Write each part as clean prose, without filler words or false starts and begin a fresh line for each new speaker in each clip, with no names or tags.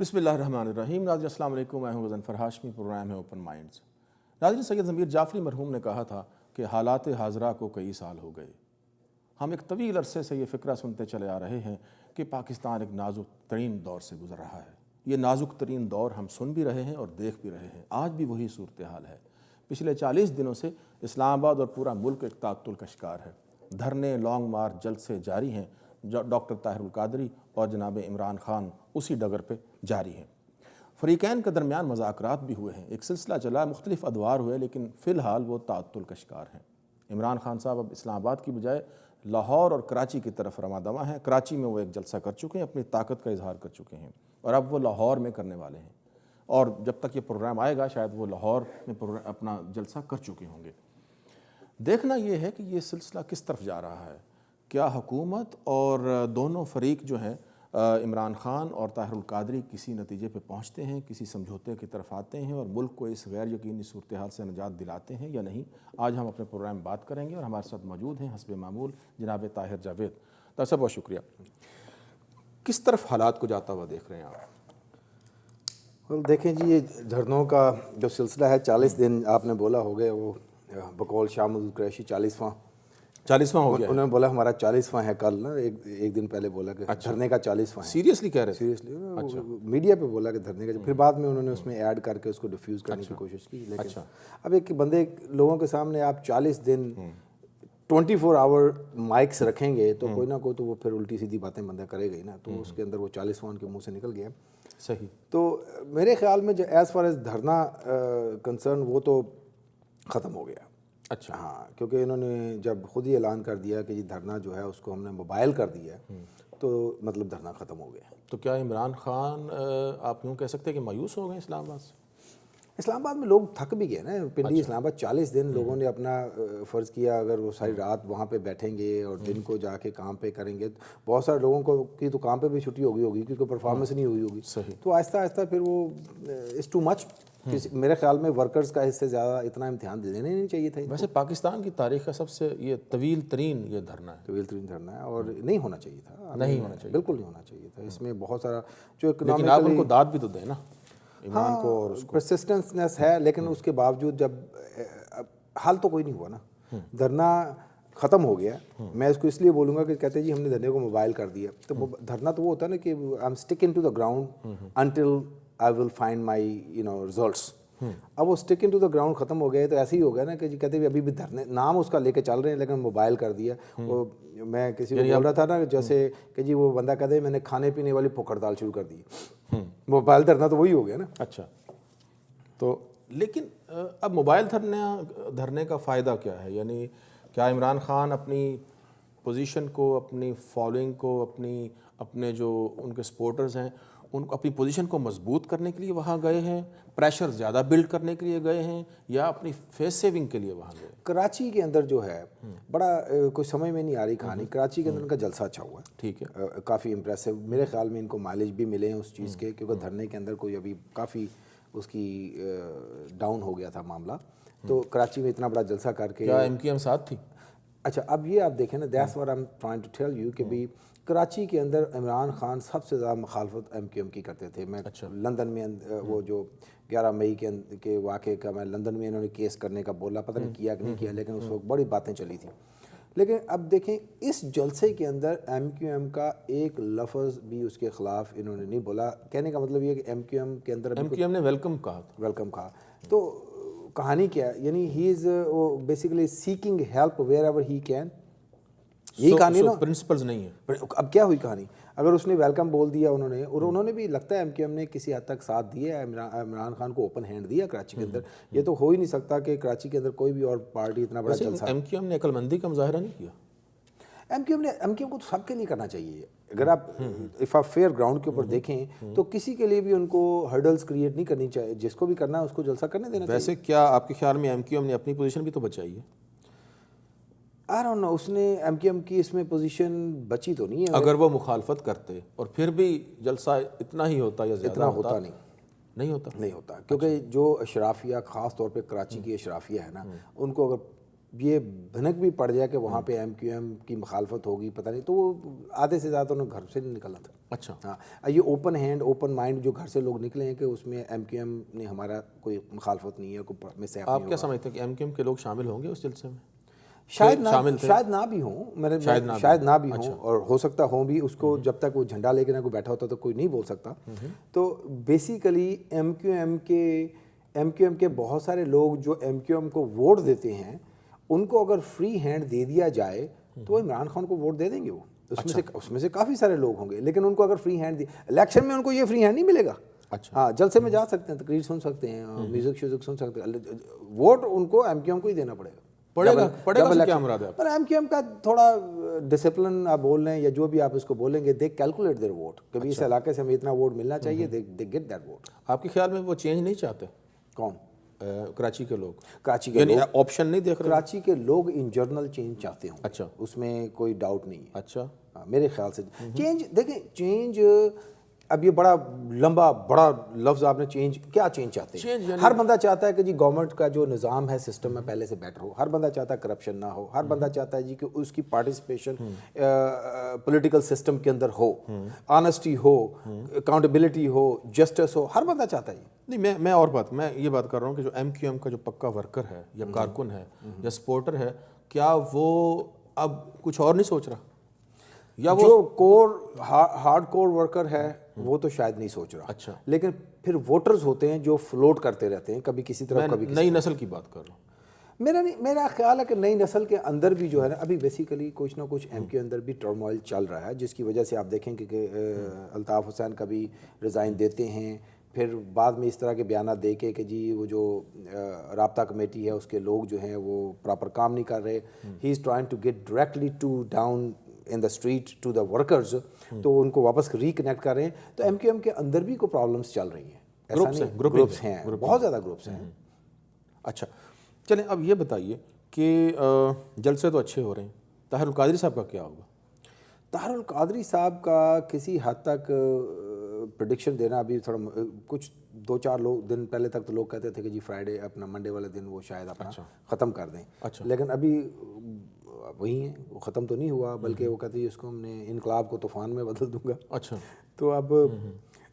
بسم اللہ الرحمن الرحیم۔ ناظرین السلام علیکم، میں ہوں غضنفر ہاشمی، پروگرام ہے اوپن مائنڈز۔ ناظرین، سید ضمیر جعفری مرحوم نے کہا تھا کہ حالات حاضرہ کو کئی سال ہو گئے۔ ہم ایک طویل عرصے سے یہ فکرہ سنتے چلے آ رہے ہیں کہ پاکستان ایک نازک ترین دور سے گزر رہا ہے۔ یہ نازک ترین دور ہم سن بھی رہے ہیں اور دیکھ بھی رہے ہیں۔ آج بھی وہی صورتحال ہے۔ پچھلے 40 دنوں سے اسلام آباد اور پورا ملک ایک تعطل کا شکار ہے۔ دھرنے، لانگ مارچ جلد سے جاری ہیں۔ ڈاکٹر طاہر القادری اور جناب عمران خان اسی ڈگر پہ جاری ہیں۔ فریقین کے درمیان مذاکرات بھی ہوئے ہیں، ایک سلسلہ چلا، مختلف ادوار ہوئے، لیکن فی الحال وہ تعطل کا شکار ہیں۔ عمران خان صاحب اب اسلام آباد کی بجائے لاہور اور کراچی کی طرف رواں دواں ہیں۔ کراچی میں وہ ایک جلسہ کر چکے ہیں، اپنی طاقت کا اظہار کر چکے ہیں، اور اب وہ لاہور میں کرنے والے ہیں، اور جب تک یہ پروگرام آئے گا شاید وہ لاہور میں اپنا جلسہ کر چکے ہوں گے۔ دیکھنا یہ ہے کہ یہ سلسلہ کس طرف جا رہا ہے۔ کیا حکومت اور دونوں فریق جو ہیں عمران خان اور طاہر القادری کسی نتیجے پہ پہنچتے ہیں، کسی سمجھوتے کی طرف آتے ہیں اور ملک کو اس غیر یقینی صورتحال سے نجات دلاتے ہیں یا نہیں؟ آج ہم اپنے پروگرام میں بات کریں گے، اور ہمارے ساتھ موجود ہیں حسب معمول جناب طاہر جاوید۔ طاہر صاحب بہت شکریہ۔ کس طرف حالات کو جاتا ہوا دیکھ رہے ہیں آپ؟
دیکھیں جی، یہ دھرنوں کا جو سلسلہ ہے 40 دن آپ نے بولا ہو گئے، وہ بقول شاہ محمود قریشی 40واں
ہو گیا۔
انہوں نے بولا ہمارا 40واں ہے کل نا، ایک دن پہلے بولا کہ دھرنے کا 40واں ہے۔
سیریسلی کہہ رہے ہیں؟
سیریسلی میڈیا پہ بولا کہ دھرنے کا، پھر بعد میں انہوں نے اس میں ایڈ کر کے اس کو ڈیفیوز کرنے کی کوشش کی، لیکن اب ایک بندے لوگوں کے سامنے آپ 40 دن 24 آور مائکس رکھیں گے تو کوئی نہ کوئی تو وہ پھر الٹی سیدھی باتیں بندہ کرے گا ہی نا، تو اس کے اندر وہ 40واں ان کے منہ سے نکل گیا۔
صحیح۔
تو میرے خیال میں جو ایز فار ایز دھرنا کنسرن وہ تو ختم ہو گیا۔
اچھا،
ہاں، کیونکہ انہوں نے جب خود ہی اعلان کر دیا کہ یہ دھرنا جو ہے اس کو ہم نے موبائل کر دیا ہے، تو مطلب دھرنا ختم ہو گیا۔
تو کیا عمران خان آپ یوں کہہ سکتے ہیں کہ مایوس ہو گئے اسلام آباد سے؟
اسلام آباد میں لوگ تھک بھی گئے نا، پنڈی اسلام آباد 40 دن لوگوں نے اپنا فرض کیا، اگر وہ ساری رات وہاں پہ بیٹھیں گے اور دن کو جا کے کام پہ کریں گے، بہت سارے لوگوں کو کی تو کام پہ بھی چھٹی ہوگی کیونکہ پرفارمنس نہیں ہوئی ہوگی۔
صحیح۔
تو آہستہ آہستہ پھر وہ از ٹو مچ۔ میرے خیال میں ورکرز کا اس سے زیادہ اتنا امتحان دینا نہیں چاہیے تھا۔
ویسے پاکستان کی تاریخ کا سب سے یہ طویل ترین یہ دھرنا ہے،
طویل ترین دھرنا ہے، اور نہیں ہونا چاہیے تھا،
نہیں ہونا چاہیے،
بالکل نہیں ہونا چاہیے تھا۔ اس میں بہت سارا جو
لیکن آپ ان کو داد بھی تو دیں نا عمران کو، اور
پرسسٹنس ہے، لیکن اس کے باوجود جب حل تو کوئی نہیں ہوا نا، دھرنا ختم ہو گیا۔ میں اس کو اس لیے بولوں گا کہ کہتے ہیں جی ہم نے دھرنے کو موبائل کر دیا، تو دھرنا تو وہ ہوتا ہے نا کہ I am stuck in to the ground until I will find my results. اب وہ stuck in to the ground ختم ہو گئے، تو ایسے ہی ہو گیا نا کہ جی کہتے ہیں ابھی بھی دھرنے نام اس کا لے کے چل رہے ہیں لیکن موبائل کر دیا۔ وہ میں کسی کو بول رہا تھا نا جیسے کہ جی وہ بندہ کہتے ہیں میں نے کھانے پینے والی بھوک ہڑتال شروع کر دی، موبائل دھرنا تو وہی ہو گیا نا۔
اچھا، تو لیکن اب موبائل دھرنے کا فائدہ کیا ہے؟ یعنی کیا عمران خان اپنی پوزیشن کو، اپنی فالوئنگ کو، اپنے جو ان کے سپورٹرز ہیں ان کو اپنی پوزیشن کو مضبوط کرنے کے لیے وہاں گئے ہیں، پریشر زیادہ بلڈ کرنے کے لیے گئے ہیں، یا اپنی فیس سیونگ کے لیے وہاں گئے؟
کراچی کے اندر جو ہے بڑا کوئی سمجھ میں نہیں آ رہی کہانی۔ کراچی کے اندر ان کا جلسہ اچھا ہوا ہے،
ٹھیک ہے،
کافی امپریسو۔ میرے خیال میں ان کو مائلیج بھی ملے ہیں اس چیز کے، کیونکہ دھرنے کے اندر کوئی ابھی کافی اس کی ڈاؤن ہو گیا تھا معاملہ، تو کراچی میں اتنا بڑا جلسہ کر کے۔
کیا ایم کیو ایم ساتھ تھی؟
اچھا، اب یہ آپ دیکھیں نا، that's what I am trying to tell you کہ بھی کراچی کے اندر عمران خان سب سے زیادہ مخالفت ایم کیو ایم کی کرتے تھے۔ میں لندن میں وہ جو 11 مئی کے واقعے کا، میں لندن میں انہوں نے کیس کرنے کا بولا، پتہ نہیں کیا کہ نہیں کیا، لیکن اس وقت بڑی باتیں چلی تھیں۔ لیکن اب دیکھیں اس جلسے کے اندر ایم کیو ایم کا ایک لفظ بھی اس کے خلاف انہوں نے نہیں بولا۔ کہنے کا مطلب یہ ہے کہ ایم کیو ایم کے اندر
ایم کیو ایم نے ویلکم کہا تھا،
ویلکم کہا۔ تو کہانی کیا ہے؟ یعنی he is basically seeking help wherever he can, یہی کہانی نا،
پرنسپلز نہیں ہے۔
اب کیا ہوئی کہانی؟ اگر اس نے ویلکم بول دیا انہوں نے بھی لگتا ہے ایم کیو ایم نے کسی حد تک ساتھ دیا ہے، عمران خان کو اوپن ہینڈ دیا کراچی کے اندر۔ یہ تو ہو ہی نہیں سکتا کہ کراچی کے اندر کوئی بھی اور پارٹی اتنا بڑا جلسہ۔
ایم کیو ایم نے عقل مندی کا مظاہرہ نہیں کیا؟
ایم کیو ایم کو تو سب کے لیے کرنا چاہیے۔ اگر آپ فیئر گراؤنڈ کے اوپر دیکھیں تو کسی کے لیے بھی ان کو ہرڈلز کریٹ نہیں کرنی چاہیے، جس کو بھی کرنا ہے اس کو جلسہ کرنے دینا چاہیے۔
ویسے کیا آپ کے خیال میں ایم کیو ایم نے اپنی پوزیشن بھی تو بچائی ہے؟
آئی ڈونٹ نو، اس نے ایم کیو ایم کی اس میں پوزیشن بچی تو نہیں ہے۔
اگر وہ مخالفت کرتے اور پھر بھی جلسہ اتنا ہی ہوتا یا زیادہ
اتنا ہوتا نہیں
ہوتا،
کیونکہ جو اشرافیہ، خاص طور پہ کراچی کی اشرافیہ ہے نا، ان کو اگر یہ بھنک بھی پڑ جائے کہ وہاں پہ ایم کیو ایم کی مخالفت ہوگی پتہ نہیں، تو وہ آدھے سے زیادہ انہوں نے گھر سے نہیں نکلنا تھا.
اچھا.
ہاں یہ اوپن ہینڈ اوپن مائنڈ جو گھر سے لوگ نکلے ہیں کہ اس میں ایم کیو ایم نے ہمارا کوئی مخالفت نہیں ہے، کوئی مس ایپ.
آپ کیا سمجھتے ہیں کہ ایم کیو ایم کے لوگ شامل ہوں گے اس جلسے میں؟
شاید نہ بھی ہوں، شاید نہ بھی ہوں، اور ہو سکتا ہوں بھی. اس کو جب تک وہ جھنڈا لے کے نہ کوئی بیٹھا ہوتا تو کوئی نہیں بول سکتا. تو بیسیکلی ایم کیو ایم کے بہت سارے لوگ جو ایم کیو ایم کو ووٹ دیتے ہیں، ان کو اگر فری ہینڈ دے دیا جائے تو وہ عمران خان کو ووٹ دے دیں گے. وہ اس میں سے کافی سارے لوگ ہوں گے، لیکن ان کو اگر فری ہینڈ الیکشن میں ان کو یہ فری ہینڈ نہیں ملے گا. ہاں جلسے میں جا سکتے ہیں، تقریر سن سکتے ہیں، میوزک شیوزک سن سکتے ہیں، ووٹ ان کو ایم کیو ایم کو ہی دینا پڑے گا.
کیا مراد ہے؟
پر ایم کیو ایم کا تھوڑا ڈسپلن آپ بول رہے ہیں یا جو بھی آپ اس کو بولیں گے، دے کیلکولیٹ دیئر ووٹ کہ اس علاقے سے ہمیں اتنا ووٹ ملنا چاہیے، دے گیٹ دیٹ ووٹ.
آپ کے خیال میں وہ چینج نہیں چاہتے؟
کون؟
کراچی کے لوگ.
کراچی کے
یعنی آپشن نہیں دیکھ رہے؟
کراچی کے لوگ ان جنرل چینج چاہتے ہوں.
اچھا.
اس میں کوئی ڈاؤٹ نہیں ہے.
اچھا.
میرے خیال سے چینج دیکھیں، چینج اب یہ بڑا لفظ آپ نے چینج، کیا چینج چاہتے ہیں؟ ہر بندہ چاہتا ہے کہ جی گورنمنٹ کا جو نظام ہے سسٹم میں پہلے سے بیٹر ہو. ہر بندہ چاہتا ہے کرپشن نہ ہو. ہر بندہ چاہتا ہے جی کہ اس کی پارٹیسپیشن پولیٹیکل سسٹم کے اندر ہو، آنیسٹی ہو، اکاؤنٹیبلٹی ہو، جسٹس ہو. ہر بندہ چاہتا ہے.
نہیں، میں یہ بات کر رہا ہوں کہ جو ایم کیو ایم کا جو پکا ورکر ہے یا کارکن ہے یا سپورٹر ہے، کیا وہ اب کچھ اور نہیں سوچ رہا؟ یا وہ
جو کور ہارڈ کور ورکر ہے وہ تو شاید نہیں سوچ رہا.
اچھا.
لیکن پھر ووٹرز ہوتے ہیں جو فلوٹ کرتے رہتے ہیں، کبھی کسی طرف کبھی
نئی نسل کی بات کر رہا ہوں.
میرا خیال ہے کہ نئی نسل کے اندر بھی جو ہے نا، ابھی بیسیکلی کچھ نہ کچھ ایم کے اندر بھی ٹرموائل چل رہا ہے، جس کی وجہ سے آپ دیکھیں کہ الطاف حسین کبھی ریزائن دیتے ہیں، پھر بعد میں اس طرح کے بیانات دے کے کہ جی وہ جو رابطہ کمیٹی ہے اس کے لوگ جو ہیں وہ پراپر کام نہیں کر رہے. He is trying to get directly to down in the street to the workers, تو ان کو واپس ریکنیکٹ کر رہے ہیں. تو ایم کیو ایم کے اندر بھی کوئی پرابلمس چل رہی ہیں، گروپس ہیں، بہت زیادہ گروپس ہیں.
اچھا چلیں، اب یہ بتائیے کہ جلسے تو اچھے ہو رہے ہیں، طاہر القادری صاحب کا کیا ہوگا؟
طاہر القادری صاحب کا کسی حد تک پریڈکشن دینا ابھی تھوڑا کچھ 2-4 دن پہلے تک تو لوگ کہتے تھے کہ جی فرائیڈے اپنا منڈے والے دن وہ شاید اپنا ختم کر دیں. لیکن ابھی وہی ہیں، وہ ختم تو نہیں ہوا، بلکہ وہ کہتے ہیں اس کو ہم نے انقلاب کو طوفان میں بدل دوں گا.
اچھا.
تو اب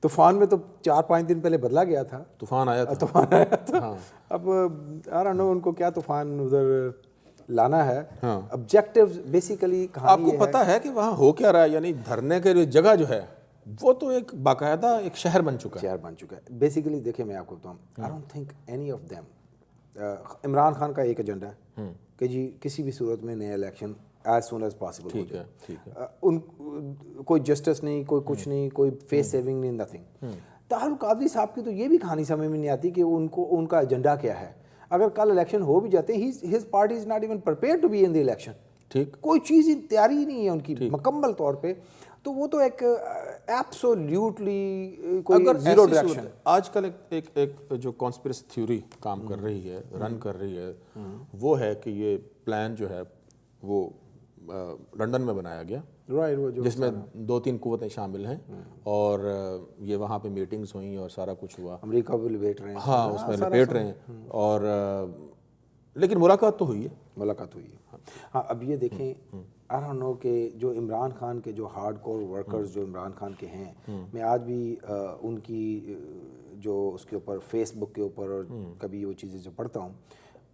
طوفان میں تو 4-5 دن پہلے بدلا گیا تھا،
طوفان آیا تھا.
اب آئی ڈونٹ نو ان کو کیا طوفان ادھر لانا ہے. آبجیکٹیوز بیسیکلی
آپ کو پتہ ہے کہ وہاں ہو کیا رہا ہے؟ یعنی دھرنے کے جگہ جو ہے وہ تو ایک باقاعدہ ایک شہر بن چکا ہے.
بیسیکلی دیکھیں میں آپ کو بتاؤں، I don't think any of them. Imran Khan کا ایک ایجنڈا ہے کہ جی کسی بھی صورت میں نیا election as soon as possible ہو جائے. ان کوئی جسٹس نہیں، کوئی کچھ نہیں، کوئی فیس سیونگ نہیں، نتھنگ. طاہر القادری صاحب کی تو یہ بھی کہانی سمجھ میں نہیں آتی کہ ان کا ایجنڈا کیا ہے. اگر کل الیکشن ہو بھی جاتے ہیں، his party is not even prepared to be in the election. ٹھیک، کوئی چیز تیاری ہی نہیں ہے ان کی مکمل طور پہ. تو وہ تو ایک ایبسولوٹلی کوئی زیرو ڈائریکشن.
آج کل ایک جو کانسپریسی تھیوری کام کر رہی ہے، رن کر رہی ہے، وہ ہے کہ یہ پلان جو ہے وہ لنڈن میں بنایا گیا، جس میں 2-3 قوتیں شامل ہیں، اور یہ وہاں پہ میٹنگز ہوئیں اور سارا کچھ ہوا.
امریکہ بھی لپیٹ رہے ہیں.
ہاں اس میں لپیٹ رہے ہیں. اور لیکن ملاقات تو ہوئی ہے.
ہاں اب یہ دیکھیں، آئی ڈونٹ نو کہ جو عمران خان کے جو ہارڈ کور ورکرز جو عمران خان کے ہیں، میں آج بھی ان کی جو اس کے اوپر فیس بک کے اوپر اور کبھی وہ چیزیں جو پڑھتا ہوں،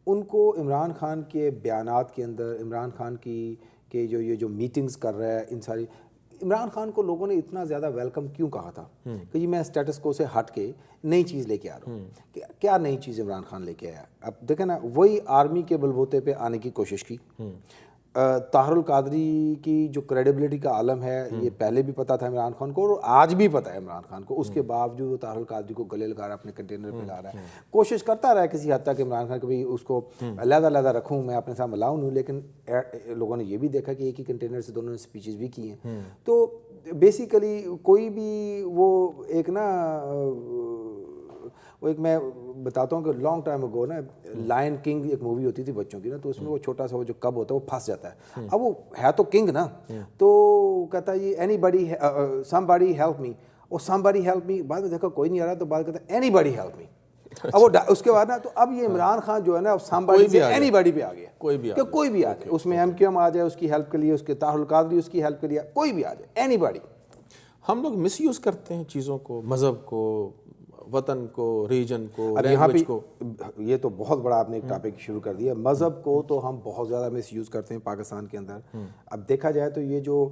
ان کو عمران خان کے بیانات کے اندر، عمران خان کی کہ جو یہ جو میٹنگز کر رہا ہے، ان ساری عمران خان کو لوگوں نے اتنا زیادہ ویلکم کیوں کہا تھا کہ جی میں اسٹیٹس کو سے ہٹ کے نئی چیز لے کے آ رہا ہوں. کیا نئی چیز عمران خان لے کے آیا؟ اب دیکھیں نا، وہی آرمی کے بلبوتے پہ آنے کی کوشش کی. طاہر القادری کی جو کریڈیبلٹی کا عالم ہے، یہ پہلے بھی پتہ تھا عمران خان کو اور آج بھی پتہ ہے عمران خان کو. اس کے باوجود وہ طاہر القادری کو گلے لگا رہا ہے، اپنے کنٹینر پہ لا رہا ہے. کوشش کرتا رہا ہے کسی حد تک کہ عمران خان کبھی اس کو علیحدہ رکھوں، میں اپنے ساتھ ملاؤں ہوں. لیکن لوگوں نے یہ بھی دیکھا کہ ایک ہی کنٹینر سے دونوں نے اسپیچز بھی کی ہیں. تو بیسیکلی کوئی بھی وہ ایک نا، وہ ایک میں بتاتا ہوں کہ لانگ ٹائم اگو نا، لائن کنگ ایک مووی ہوتی تھی بچوں کی نا، تو اس میں وہ چھوٹا سا وہ جو کب ہوتا ہے وہ پھنس جاتا ہے. اب وہ ہے تو کنگ نا، تو کہتا ہے یہ any body some body help me, اور سم باڈی ہیلپ می. بعد میں دیکھا کوئی نہیں آ رہا تو بعد کہتا ہے اینی باڈی ہیلپ می. اب وہ اس کے بعد نا تو اب یہ عمران خان جو ہے نا اب سامباڑی سے اینی باڈی پہ آ گیا,
کوئی بھی
کہ کوئی بھی آ جائے, اس میں ایم کیو ایم آ جائے اس کی ہیلپ کے لیے, اس کے طاہر القادری اس کی ہیلپ کے لیے, کوئی بھی آ جائے, اینی باڈی.
ہم لوگ مس یوز کرتے ہیں چیزوں کو, مذہب کو, وطن کو, ریجن کو,
اب یہاں
لینگویج
پہ
کو.
یہ تو بہت بڑا آپ نے ایک ٹاپک شروع کر دیا. مذہب کو تو ہم بہت زیادہ مس یوز کرتے ہیں پاکستان کے اندر. اب دیکھا جائے تو یہ جو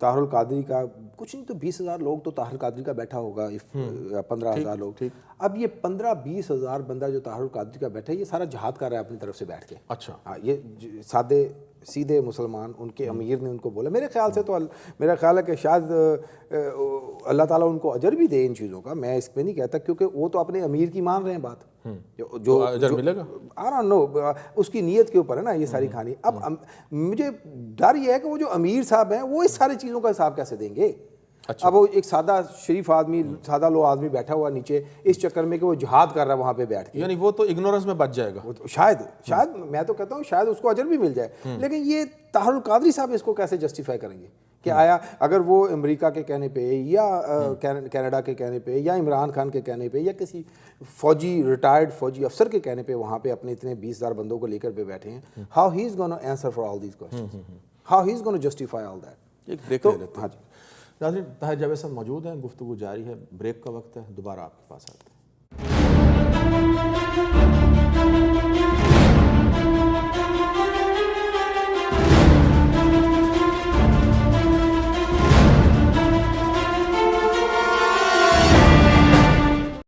طاہر القادری کا کچھ نہیں تو 20,000 لوگ تو طاہر القادری کا بیٹھا ہوگا, 15,000 لوگ. اب یہ 15-20 ہزار بندہ جو طاہر القادری کا بیٹھا ہے یہ سارا جہاد کر رہا ہے اپنی طرف سے بیٹھ کے.
اچھا,
یہ سادے سیدھے مسلمان, ان کے امیر نے ان کو بولا. میرے خیال سے تو میرا خیال ہے کہ شاید اللہ تعالیٰ ان کو اجر بھی دے ان چیزوں کا, میں اس پہ نہیں کہتا, کیونکہ وہ تو اپنے امیر کی مان رہے ہیں بات.
جو اجر ملے گا
I don't know, اس کی نیت کے اوپر ہے نا یہ ساری کہانی. اب مجھے ڈر یہ ہے کہ وہ جو امیر صاحب ہیں وہ اس ساری چیزوں کا حساب کیسے دیں گے. اب وہ ایک سادہ شریف آدمی, سادہ لو آدمی بیٹھا ہوا نیچے اس چکر میں کہ وہ جہاد کر رہا ہے وہاں پہ بیٹھ کے,
یعنی وہ تو اگنورنس میں بچ جائے گا.
شاید میں تو کہتا ہوں شاید اس کو اجر بھی مل جائے, لیکن یہ طاہر القادری صاحب اس کو کیسے جسٹیفائی کریں گے کہ آیا اگر وہ امریکہ کے کہنے پہ یا کینیڈا کے کہنے پہ یا عمران خان کے کہنے پہ یا کسی فوجی ریٹائرڈ فوجی افسر کے کہنے پہ وہاں پہ اپنے اتنے 20,000 بندوں کو لے کر پہ بیٹھے ہیں, how he is gonna answer for all these questions, how he is gonna justify all that.
ایک بریک لے لیتے ہیں. ہاں جی ناظرین, طاہر جاوید صاحب موجود ہیں, گفتگو جاری ہے, بریک کا وقت ہے, دوبارہ آپ کے پاس آتے ہیں.